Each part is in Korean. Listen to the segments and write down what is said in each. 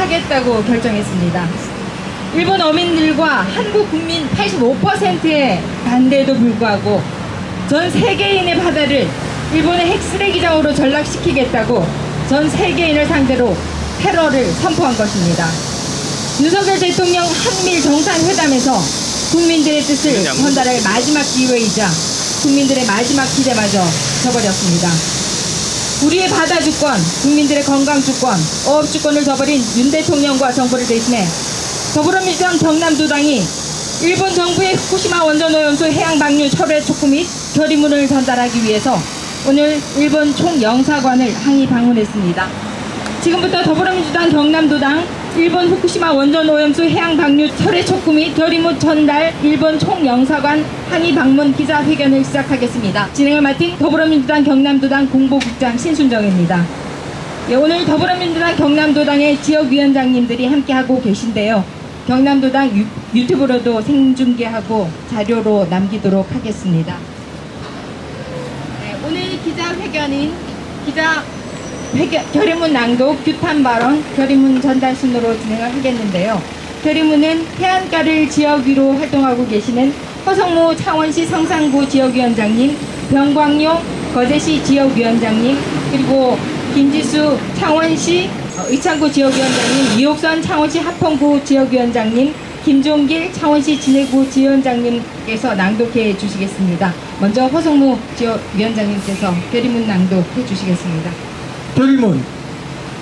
하겠다고 결정했습니다. 일본 어민들과 한국 국민 85%의 반대에도 불구하고 전 세계인의 바다를 일본의 핵쓰레기장으로 전락시키겠다고 전 세계인을 상대로 테러를 선포한 것입니다. 윤석열 대통령 한밀 정상회담에서 국민들의 뜻을 전달할 마지막 기회이자 국민들의 마지막 기대마저 저버렸습니다. 우리의 바다 주권, 국민들의 건강 주권, 어업 주권을 저버린 윤 대통령과 정부를 대신해 더불어민주당 경남도당이 일본 정부의 후쿠시마 원전오염수 해양 방류 철회 촉구 및 결의문을 전달하기 위해서 오늘 일본 총영사관을 항의 방문했습니다. 지금부터 더불어민주당 경남도당 일본 후쿠시마 원전오염수 해양 방류 철회 촉구 및 결의문 전달 일본 총영사관 항의 방문 기자회견을 시작하겠습니다. 진행을 맡은 더불어민주당 경남도당 공보국장 신순정입니다. 오늘 더불어민주당 경남도당의 지역위원장님들이 함께하고 계신데요. 경남도당 유튜브로도 생중계하고 자료로 남기도록 하겠습니다. 네, 오늘 기자회견인 결의문 낭독, 규탄 발언, 결의문 전달 순으로 진행을 하겠는데요. 결의문은 해안가를 지역위로 활동하고 계시는 허성무 창원시 성산구 지역위원장님, 병광용 거제시 지역위원장님, 그리고 김지수 창원시 의창구 지역위원장님, 이옥선 창원시 하평구 지역위원장님, 김종길 창원시 진해구 지역위원장님께서 낭독해 주시겠습니다. 먼저 허성무 지역위원장님께서 결의문 낭독해 주시겠습니다. 결의문.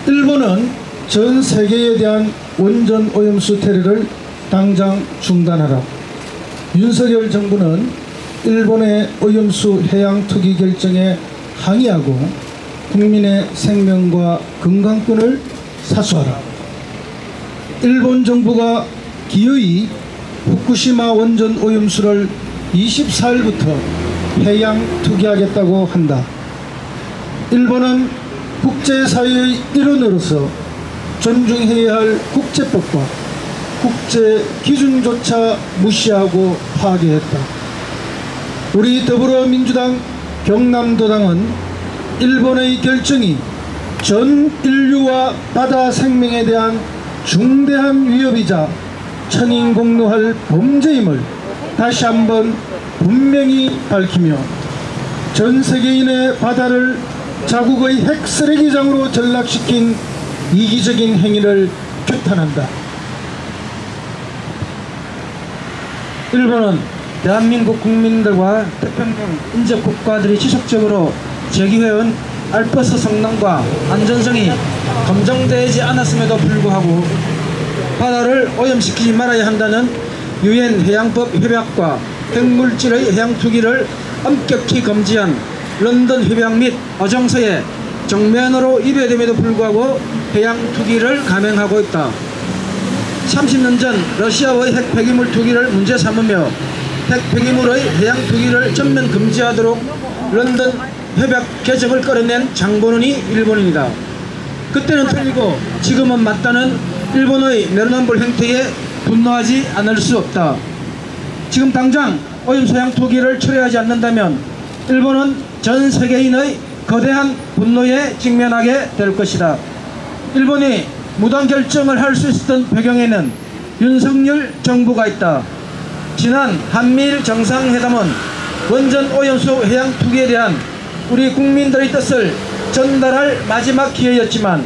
일본은 전 세계에 대한 원전 오염수 테러를 당장 중단하라. 윤석열 정부는 일본의 오염수 해양 투기 결정에 항의하고 국민의 생명과 건강권을 사수하라. 일본 정부가 기어이 후쿠시마 원전 오염수를 24일부터 해양 투기하겠다고 한다. 일본은 국제사회의 일원으로서 존중해야 할 국제법과 국제 기준조차 무시하고 파괴했다. 우리 더불어민주당 경남도당은 일본의 결정이 전 인류와 바다 생명에 대한 중대한 위협이자 천인공노할 범죄임을 다시 한번 분명히 밝히며 전 세계인의 바다를 자국의 핵쓰레기장으로 전락시킨 이기적인 행위를 규탄한다. 일본은 대한민국 국민들과 태평양 인접 국가들이 지속적으로 제기해온 알프스 성능과 안전성이 검증되지 않았음에도 불구하고 바다를 오염시키지 말아야 한다는 유엔 해양법 협약과 핵물질의 해양 투기를 엄격히 금지한 런던 협약 및 어정서에 정면으로 위배됨에도 불구하고 해양 투기를 감행하고 있다. 30년 전 러시아의 핵 폐기물 투기를 문제 삼으며 핵 폐기물의 해양 투기를 전면 금지하도록 런던 협약 개정을 끌어낸 장본인이 일본인이다. 그때는 틀리고 지금은 맞다는 일본의 내로남불 행태에 분노하지 않을 수 없다. 지금 당장 오염수 해양 투기를 철회하지 않는다면 일본은 전 세계인의 거대한 분노에 직면하게 될 것이다. 일본이 무단 결정을 할 수 있었던 배경에는 윤석열 정부가 있다. 지난 한미일 정상회담은 원전 오염수 해양 투기에 대한 우리 국민들의 뜻을 전달할 마지막 기회였지만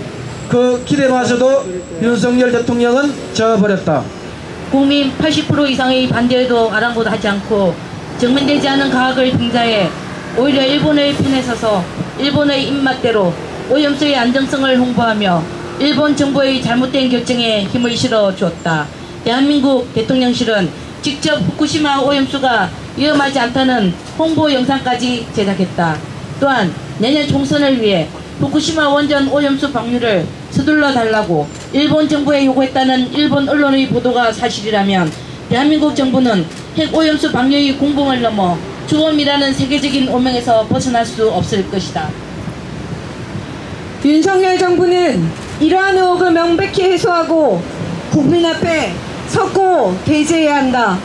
그 기대마저도 윤석열 대통령은 저버렸다. 국민 80% 이상의 반대에도 아랑곳하지 않고 정면되지 않은 과학을 빙자해 오히려 일본의 편에 서서 일본의 입맛대로 오염수의 안정성을 홍보하며 일본 정부의 잘못된 결정에 힘을 실어 주었다. 대한민국 대통령실은 직접 후쿠시마 오염수가 위험하지 않다는 홍보 영상까지 제작했다. 또한 내년 총선을 위해 후쿠시마 원전 오염수 방류를 서둘러 달라고 일본 정부에 요구했다는 일본 언론의 보도가 사실이라면 대한민국 정부는 핵 오염수 방류의 공범을 넘어 주범이라는 세계적인 오명에서 벗어날 수 없을 것이다. 윤석열 정부는 이러한 의혹을 명백히 해소하고 국민 앞에 서고 대제해야 한다.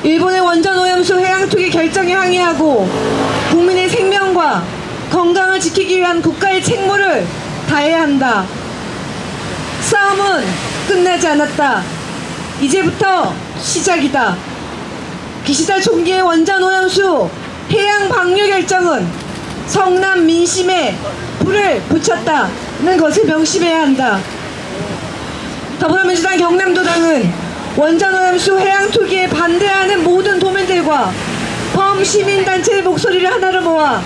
일본의 원전 오염수 해양 투기 결정에 항의하고 국민의 생명과 건강을 지키기 위한 국가의 책무를 다해야 한다. 싸움은 끝나지 않았다. 이제부터 시작이다. 기시다 총리의 원전 오염수 해양 방류 결정은 성남 민심에 불을 붙였다는 것을 명심해야 한다. 더불어민주당 경남도당은 원전 오염수 해양 투기에 반대하는 모든 도민들과 범시민단체의 목소리를 하나로 모아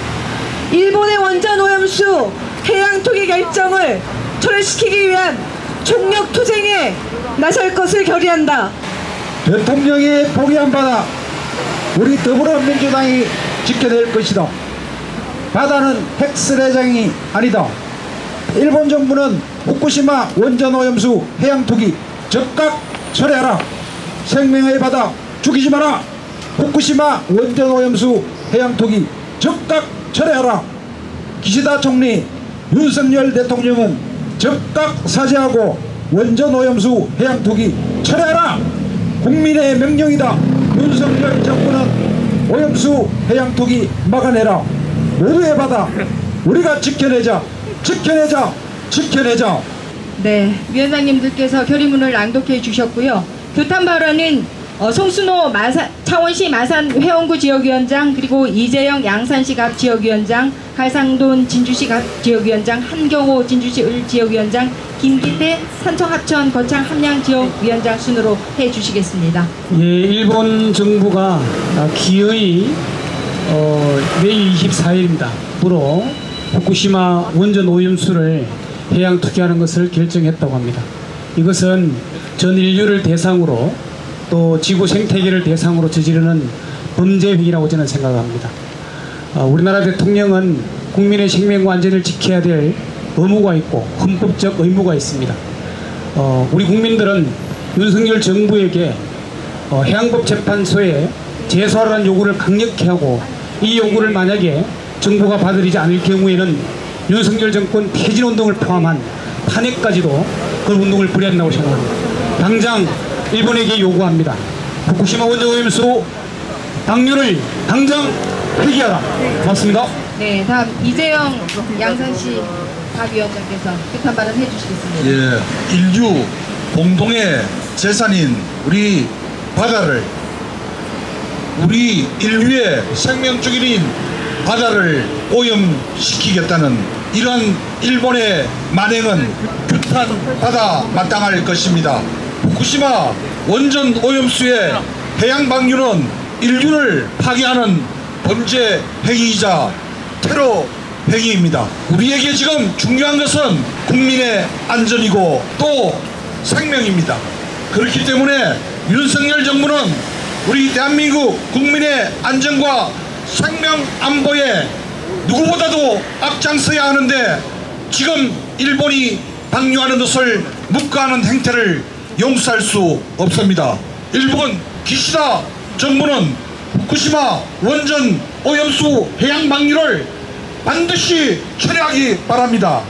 일본의 원전 오염수 해양 투기 결정을 철회시키기 위한 총력 투쟁에 나설 것을 결의한다. 대통령이 포기한 바다 우리 더불어민주당이 지켜낼 것이다. 바다는 핵쓰레장이 아니다. 일본 정부는 후쿠시마 원전 오염수 해양 투기 즉각 철회하라. 생명의 바다 죽이지 마라. 후쿠시마 원전 오염수 해양 투기 즉각 철회하라. 기시다 총리, 윤석열 대통령은 즉각 사죄하고 원전 오염수 해양 투기 철회하라. 국민의 명령이다. 윤석열 정부는 오염수 해양 투기 막아내라. 모두의 바다 우리가 지켜내자. 지켜내자. 지켜내자. 네, 위원장님들께서 결의문을 낭독해 주셨고요. 교탄 발언은 송순호 창원시 마산 회원구 지역위원장, 그리고 이재영 양산시 갑 지역위원장, 갈상돈 진주시 갑 지역위원장, 한경호 진주시 을 지역위원장, 김기태 산청 합천 거창 함양 지역위원장 순으로 해 주시겠습니다. 예, 일본 정부가 기어이 내일 24일입니다. 부로 후쿠시마 원전 오염수를 해양 투기하는 것을 결정했다고 합니다. 이것은 전 인류를 대상으로 또 지구 생태계를 대상으로 저지르는 범죄 행위라고 저는 생각합니다. 우리나라 대통령은 국민의 생명과 안전을 지켜야 될 의무가 있고 헌법적 의무가 있습니다. 우리 국민들은 윤석열 정부에게 해양법재판소에 제소하라는 요구를 강력히 하고, 이 요구를 만약에 정부가 받아들이지 않을 경우에는 윤석열 정권 퇴진운동을 포함한 탄핵까지도 그 운동을 벌여야 한다고 생각합니다. 당장 일본에게 요구합니다. 후쿠시마 원전 오염수 방류를 당장 폐기하라. 고맙습니다. 네, 다음 이재영 양산시 박 위원장께서 교탄 발언 해 주시겠습니다. 예, 인류 공동의 재산인 우리 바다를, 우리 인류의 생명줄인 바다를 오염시키겠다는 이러한 일본의 만행은 규탄받아 마땅할 것입니다. 후쿠시마 원전 오염수의 해양 방류는 인류를 파괴하는 범죄 행위이자 테러 행위입니다. 우리에게 지금 중요한 것은 국민의 안전이고 또 생명입니다. 그렇기 때문에 윤석열 정부는 우리 대한민국 국민의 안전과 생명 안보에 누구보다도 앞장서야 하는데, 지금 일본이 방류하는 것을 묵과하는 행태를 용서할 수 없습니다. 일본 기시다 정부는 후쿠시마 원전 오염수 해양 방류를 반드시 철회하기 바랍니다.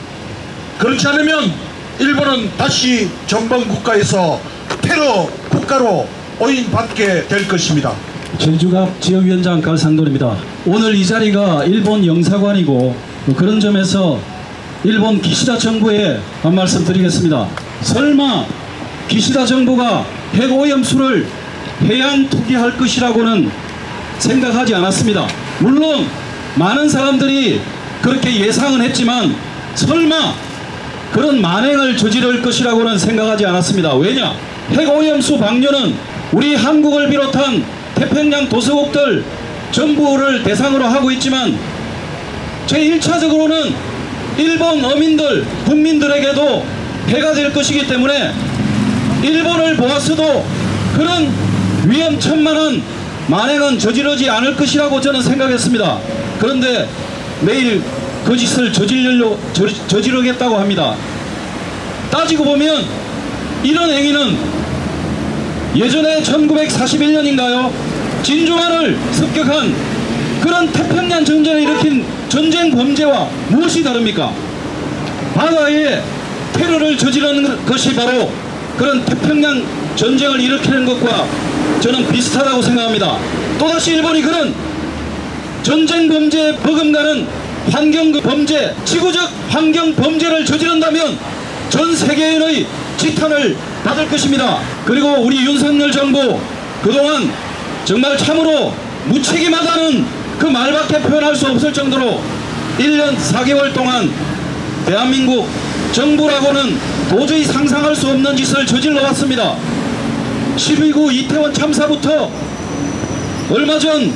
그렇지 않으면 일본은 다시 전범 국가에서 테러 국가로 오인받게 될 것입니다. 제주갑 지역위원장 갈상돈입니다. 오늘 이 자리가 일본 영사관이고 그런 점에서 일본 기시다 정부에 한 말씀 드리겠습니다. 설마 기시다 정부가 핵오염수를 해양 투기할 것이라고는 생각하지 않았습니다. 물론 많은 사람들이 그렇게 예상은 했지만 설마 그런 만행을 저지를 것이라고는 생각하지 않았습니다. 왜냐? 핵오염수 방류는 우리 한국을 비롯한 태평양 도서국들 전부를 대상으로 하고 있지만 제1차적으로는 일본 어민들, 국민들에게도 해가 될 것이기 때문에 일본을 보았어도 그런 위험천만한 만행은 저지르지 않을 것이라고 저는 생각했습니다. 그런데 내일 그 짓을 저지르겠다고 합니다. 따지고 보면 이런 행위는 예전에 1941년인가요? 진주만을 습격한 그런 태평양 전쟁을 일으킨 전쟁 범죄와 무엇이 다릅니까? 바다에 테러를 저지르는 것이 바로 그런 태평양 전쟁을 일으키는 것과 저는 비슷하다고 생각합니다. 또다시 일본이 그런 전쟁 범죄에 버금가는 환경 범죄, 지구적 환경 범죄를 저지른다면 전 세계인의 지탄을 받을 것입니다. 그리고 우리 윤석열 정부 그동안 정말 참으로 무책임하다는 그 말밖에 표현할 수 없을 정도로 1년 4개월 동안 대한민국 정부라고는 도저히 상상할 수 없는 짓을 저질러 왔습니다. 12구 이태원 참사부터 얼마 전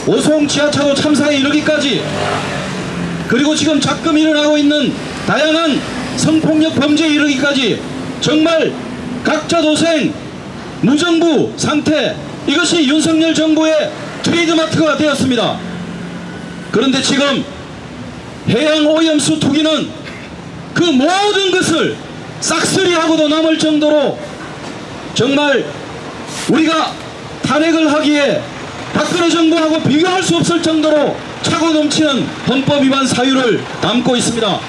오송 지하차도 참사에 이르기까지, 그리고 지금 자금 일어나고 있는 다양한 성폭력 범죄에 이르기까지 정말 각자 도생, 무정부 상태, 이것이 윤석열 정부의 트레이드마크가 되었습니다. 그런데 지금 해양오염수 투기는 그 모든 것을 싹쓸이하고도 남을 정도로 정말 우리가 탄핵을 하기에 박근혜 정부하고 비교할 수 없을 정도로 차고 넘치는 헌법 위반 사유를 담고 있습니다.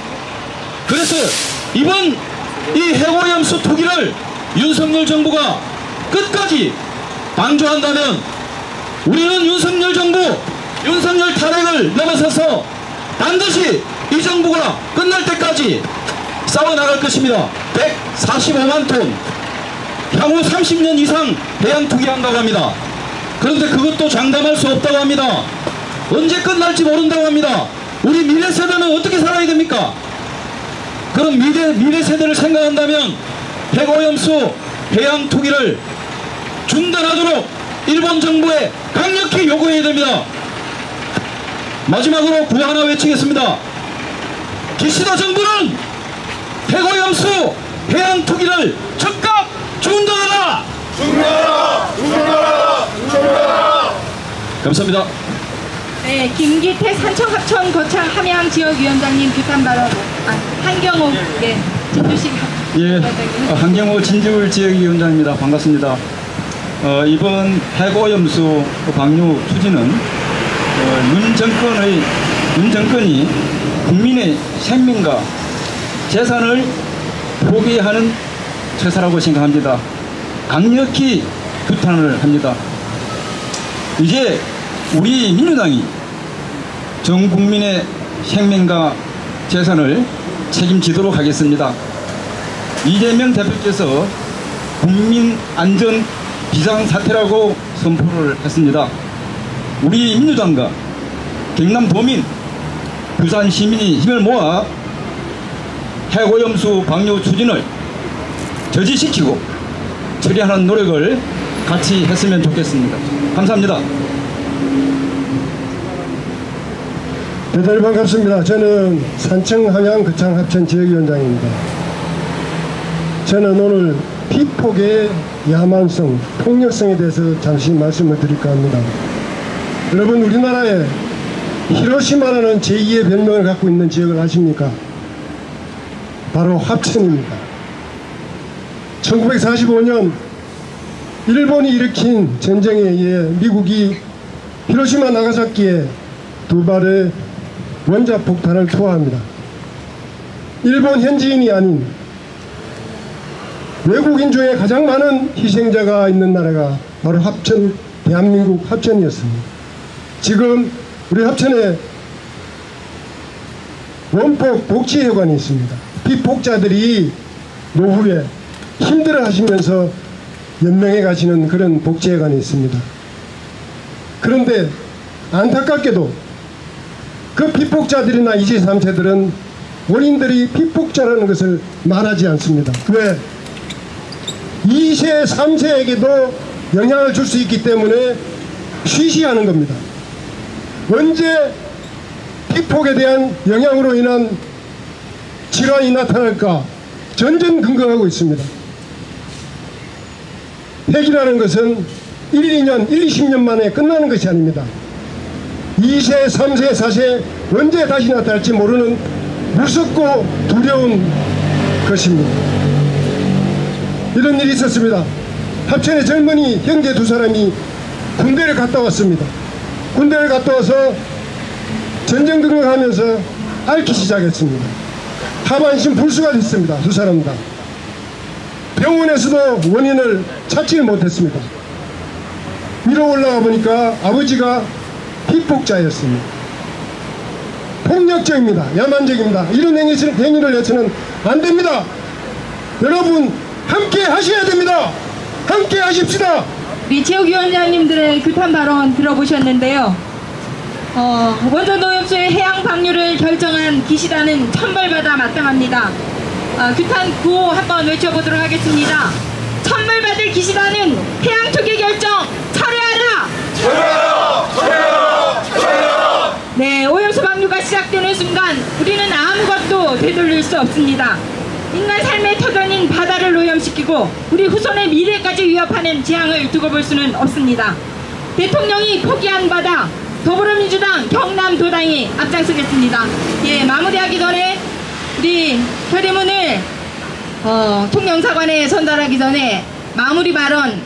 그래서 이번 이 해오염수 투기를 윤석열 정부가 끝까지 방조한다면 우리는 윤석열 정부, 윤석열 탄핵을 넘어서서 반드시 이 정부가 끝날 때까지 싸워나갈 것입니다. 145만 톤, 향후 30년 이상 해양 투기한다고 합니다. 그런데 그것도 장담할 수 없다고 합니다. 언제 끝날지 모른다고 합니다. 우리 미래 세대는 어떻게 살아야 됩니까? 그럼 미래 세대를 생각한다면 핵오염수 해양 투기를 중단하도록 일본 정부에 강력히 요구해야 됩니다. 마지막으로 구호 하나 외치겠습니다. 기시다 정부는 핵오염수 해양 투기를 즉각 중단하라! 중단하라! 중단하라! 중단하라! 감사합니다. 네, 김기태 산청 합천 거창 함양 지역위원장님 규탄 발언. 한경호 진주시 예, 한경호 진주 지역위원장입니다. 반갑습니다. 이번 핵오염수 방류 추진은 윤 정권이 국민의 생명과 재산을 포기하는 처사라고 생각합니다. 강력히 규탄을 합니다. 이제 우리 민주당이 전 국민의 생명과 재산을 책임지도록 하겠습니다. 이재명 대표께서 국민 안전 비상사태라고 선포를 했습니다. 우리 민주당과 경남도민, 부산 시민이 힘을 모아 핵오염수 방류 추진을 저지시키고 처리하는 노력을 같이 했으면 좋겠습니다. 감사합니다. 대단히 반갑습니다. 저는 산청 함양 거창 합천 지역위원장입니다. 저는 오늘 피폭의 야만성, 폭력성에 대해서 잠시 말씀을 드릴까 합니다. 여러분, 우리나라에 히로시마라는 제2의 별명을 갖고 있는 지역을 아십니까? 바로 합천입니다. 1945년 일본이 일으킨 전쟁에 의해 미국이 히로시마 나가사키에 2발의 원자 폭탄을 투하합니다. 일본 현지인이 아닌 외국인 중에 가장 많은 희생자가 있는 나라가 바로 합천, 대한민국 합천이었습니다. 지금 우리 합천에 원폭 복지회관이 있습니다. 피폭자들이 노후에 힘들어 하시면서 연명해 가시는 그런 복지회관이 있습니다. 그런데 안타깝게도 그 피폭자들이나 2세, 3세들은 원인들이 피폭자라는 것을 말하지 않습니다. 왜? 2세, 3세에게도 영향을 줄 수 있기 때문에 쉬쉬하는 겁니다. 언제 피폭에 대한 영향으로 인한 질환이 나타날까 전전긍긍하고 있습니다. 핵이라는 것은 1, 2년, 1, 20년 만에 끝나는 것이 아닙니다. 2세, 3세, 4세 언제 다시 나타날지 모르는 무섭고 두려운 것입니다. 이런 일이 있었습니다. 합천의 젊은이 형제 2사람이 군대를 갔다 왔습니다. 군대를 갔다 와서 전전긍긍하면서 앓기 시작했습니다. 하반신 불수가 됐습니다. 2사람 다. 병원에서도 원인을 찾지 못했습니다. 위로 올라가 보니까 아버지가 피폭자였습니다. 폭력적입니다. 야만적입니다. 이런 행위를 해서는 안 됩니다. 여러분 함께 하셔야 됩니다. 함께 하십시다. 우리 지역위원장님들의 규탄 발언 들어보셨는데요. 원전 오염수의 해양 방류를 결정한 기시다는 천벌받아 마땅합니다. 규탄 구호 한번 외쳐보도록 하겠습니다. 천벌받을 기시다는 해양 투기 결정 철회하라! 철회하라! 철회하라! 철회하라! 네, 오염수 방류가 시작되는 순간 우리는 아무것도 되돌릴 수 없습니다. 인간 삶의 터전인 바다를 오염시키고 우리 후손의 미래까지 위협하는 재앙을 두고 볼 수는 없습니다. 대통령이 포기한 바다, 더불어민주당 경남도당이 앞장서겠습니다. 예, 마무리하기 전에 우리 결의문을 총영사관에 전달하기 전에 마무리 발언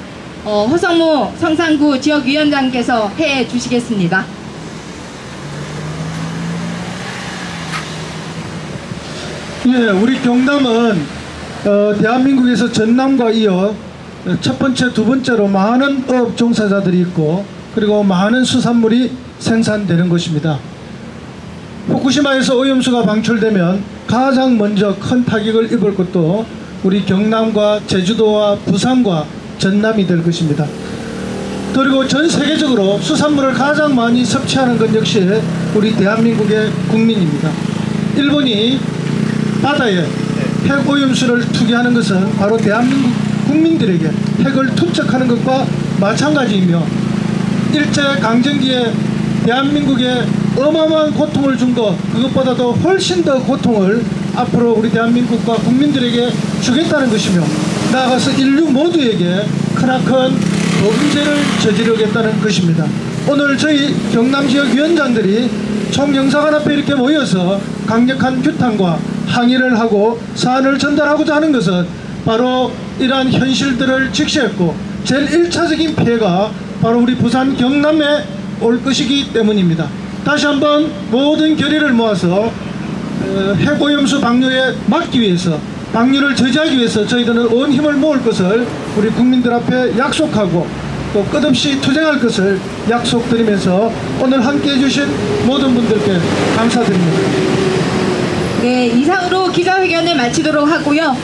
허성무 성산구 지역위원장께서 해 주시겠습니다. 예, 우리 경남은 대한민국에서 전남과 이어 첫 번째, 두 번째로 많은 어업 종사자들이 있고 그리고 많은 수산물이 생산되는 곳입니다. 후쿠시마에서 오염수가 방출되면 가장 먼저 큰 타격을 입을 것도 우리 경남과 제주도와 부산과 전남이 될 것입니다. 그리고 전 세계적으로 수산물을 가장 많이 섭취하는 것 역시 우리 대한민국의 국민입니다. 일본이 바다에 핵 오염수를 투기하는 것은 바로 대한민국 국민들에게 핵을 투척하는 것과 마찬가지이며 일제강점기에 대한민국에 어마어마한 고통을 준 것, 그것보다도 훨씬 더 고통을 앞으로 우리 대한민국과 국민들에게 주겠다는 것이며 나아가서 인류 모두에게 크나큰 범죄를 저지르겠다는 것입니다. 오늘 저희 경남지역 위원장들이 총영사관 앞에 이렇게 모여서 강력한 규탄과 항의를 하고 사안을 전달하고자 하는 것은 바로 이러한 현실들을 직시했고 제일 1차적인 피해가 바로 우리 부산 경남에 올 것이기 때문입니다. 다시 한번 모든 결의를 모아서 핵오염수 방류에 막기 위해서, 방류를 저지하기 위해서 저희들은 온 힘을 모을 것을 우리 국민들 앞에 약속하고 또 끝없이 투쟁할 것을 약속드리면서 오늘 함께해 주신 모든 분들께 감사드립니다. 네, 이상으로 기자회견을 마치도록 하고요.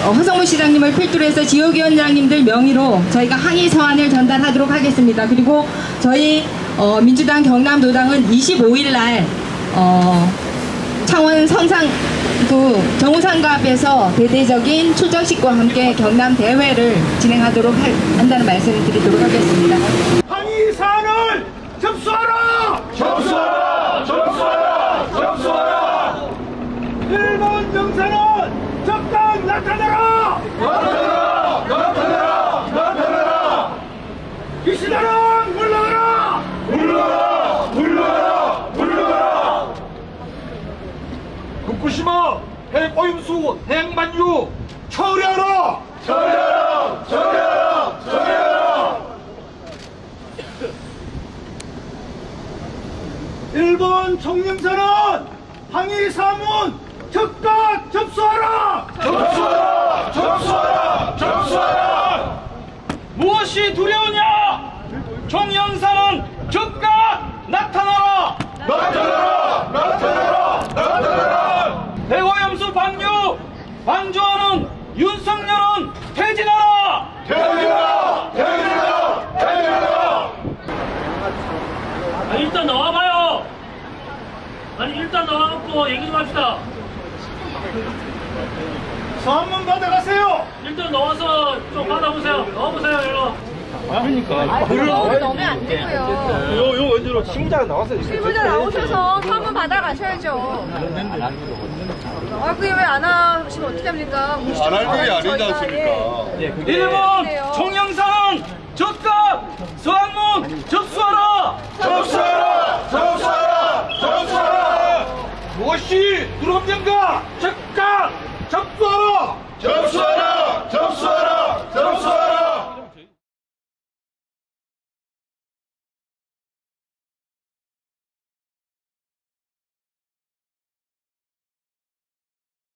허성무 시장님을 필두로 해서 지역위원장님들 명의로 저희가 항의 서한을 전달하도록 하겠습니다. 그리고 저희 민주당 경남도당은 25일날 창원 성산구 정우상가 앞에서 대대적인 출정식과 함께 경남 대회를 진행하도록 한다는 말씀을 드리도록 하겠습니다. 항의 사안을 접수하라! 접수하라! 접수하라! 접수하라! 일본 정사는 적당 나타내라! 나타내라! 나타내라! 나타내라! 기시다는 물러가라! 물러가라! 물러가라! 물러가라! 후쿠시마 핵오염수 핵만유 처리하라! 처리하라! 처리하라! 처리하라! 일본 총영사는 항의 사문 즉각 접수하라! 접수하라! 접수하라! 접수하라! 무엇이 두려우냐? 총영사는 즉각 나타나라! 나타나라! 나타나라! 나타나라! 핵오염수 방조하는 윤석열은 퇴진하라! 퇴진하라! 퇴진하라! 퇴진하라! 일단 나와봐요. 아니 일단 나와갖고 얘기 좀 합시다. 서한문 받아가세요. 일단 나와서 좀 받아보세요. 나와보세요. 일로. 너무 넣으면 안 되고요. 요 왼쪽으로 신분자가 나왔어요. 신분자 나오셔서 사문 받아가셔야죠. 그게 왜 안 하시면 어떻게 합니까? 안 할 그게 아니지 않습니까? 일본 총영사는 즉각 서한문 접수하라!